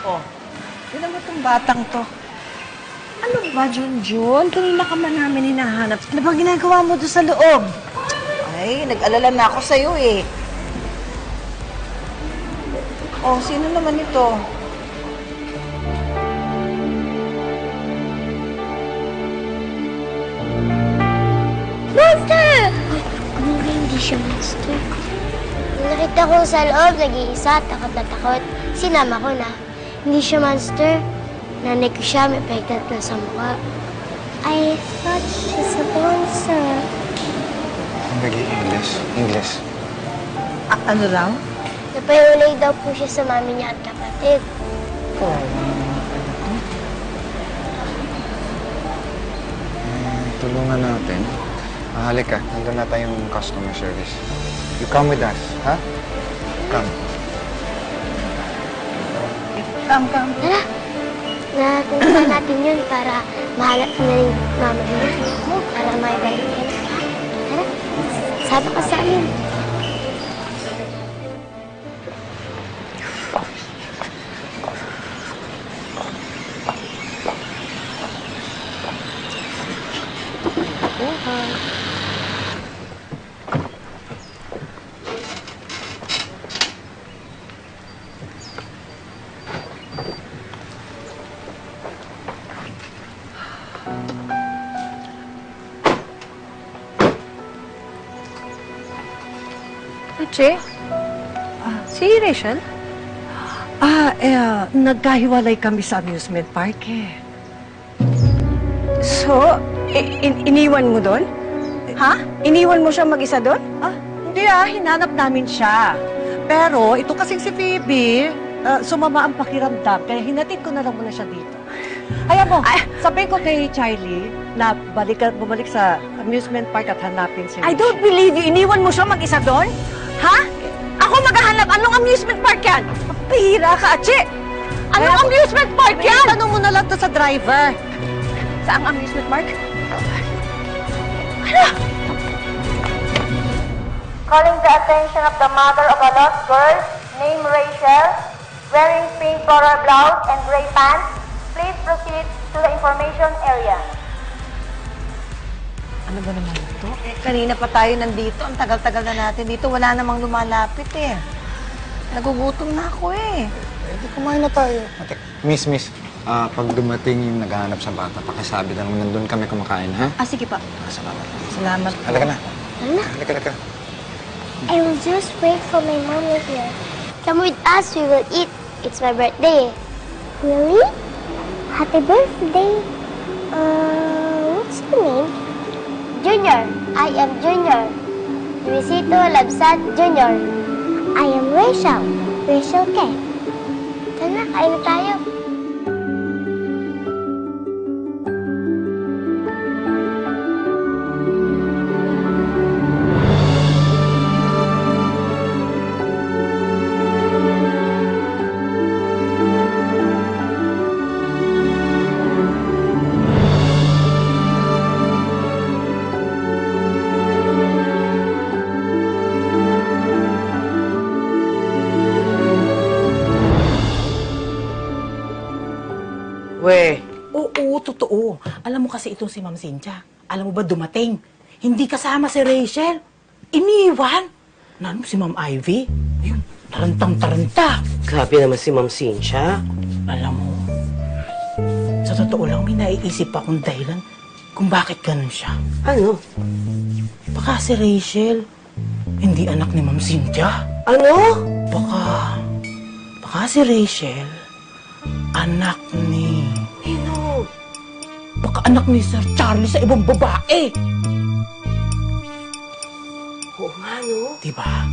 Oh, tinan mo itong batang to. Ano ba, Junjun? Kanina ka man namin hinahanap. Ano ba ginagawa mo doon sa loob? Ay, nag-alala na ako sa'yo eh. Oh, sino naman ito? Monster! Ano ba hindi siya monster? Nung nakita ko sa loob, nag-iisa, takot na takot. Sinama ko na. Hindi siya monster. Nanay ko siya, may pregnant na sa mukha. I thought she's a monster. English. Ano raw? Napahulay daw po siya sa mami niya at kapatid. Oh. Tulungan natin. Halika, nandun na tayong customer service. You come with us, ha? Come. Come. Tara! Natuntunan natin yun para mahanap na rin mama niya. Para may balik ka na. Tara! Sama ka sa amin. Che? Si Rachel? Nagkahiwalay kami sa amusement park eh. So, iniwan mo doon? Ha? Iniwan mo siya mag-isa doon? Hindi hinanap namin siya. Pero ito kasing si Phoebe, sumama ang pakiramdam, kaya hinatid ko na lang muna siya dito. Ayan mo, sabihin ko kay Charlie na bumalik sa amusement park at hanapin si I don't believe you. Iniwan mo siya mag-isa doon? Ha? Ako maghahanap. Anong amusement park yan? Pahira ka, Che! Anong amusement park yan? Tanong mo na lang to sa driver. Saang amusement park? Ano? Calling the attention of the mother of a lost girl named Rachel, wearing pink floral blouse and gray pants. Please proceed to the information area. Ano ba naman ito? Kanina pa tayo nandito. Ang tagal-tagal na natin dito. Wala namang lumalapit eh. Nagugutom na ako eh. Pwede kumain na tayo. Miss, pag dumating yung naghahanap sa bata, pakisabi na naman nandun kami kumakain, ha? Sige pa. Salamat. Salamat. Halika na. Ano? Halika. I will just wait for my mom here. Come with us, we will eat. It's my birthday. Really? Happy birthday. What's your name? Junior. I am Junior. Luisito Labsat Junior. I am Rachel. Rachel K. Tara, kain na tayo. Oo, totoo. Alam mo kasi itong si Ma'am Cynthia. Alam mo ba dumating? Hindi kasama si Rachel. Iniwan. Nano si Ma'am Ivy? Ayun, tarantang-taranta. Grabe naman si Ma'am Cynthia. Alam mo, sa totoo lang may naiisip akong dahilan kung bakit ganun siya. Ano? Baka si Rachel, hindi anak ni Ma'am Cynthia. Ano? Baka si Rachel, anak ni... Nino? Baka anak ni Sir Charlie sa ibang babae. Oo nga, no? Diba?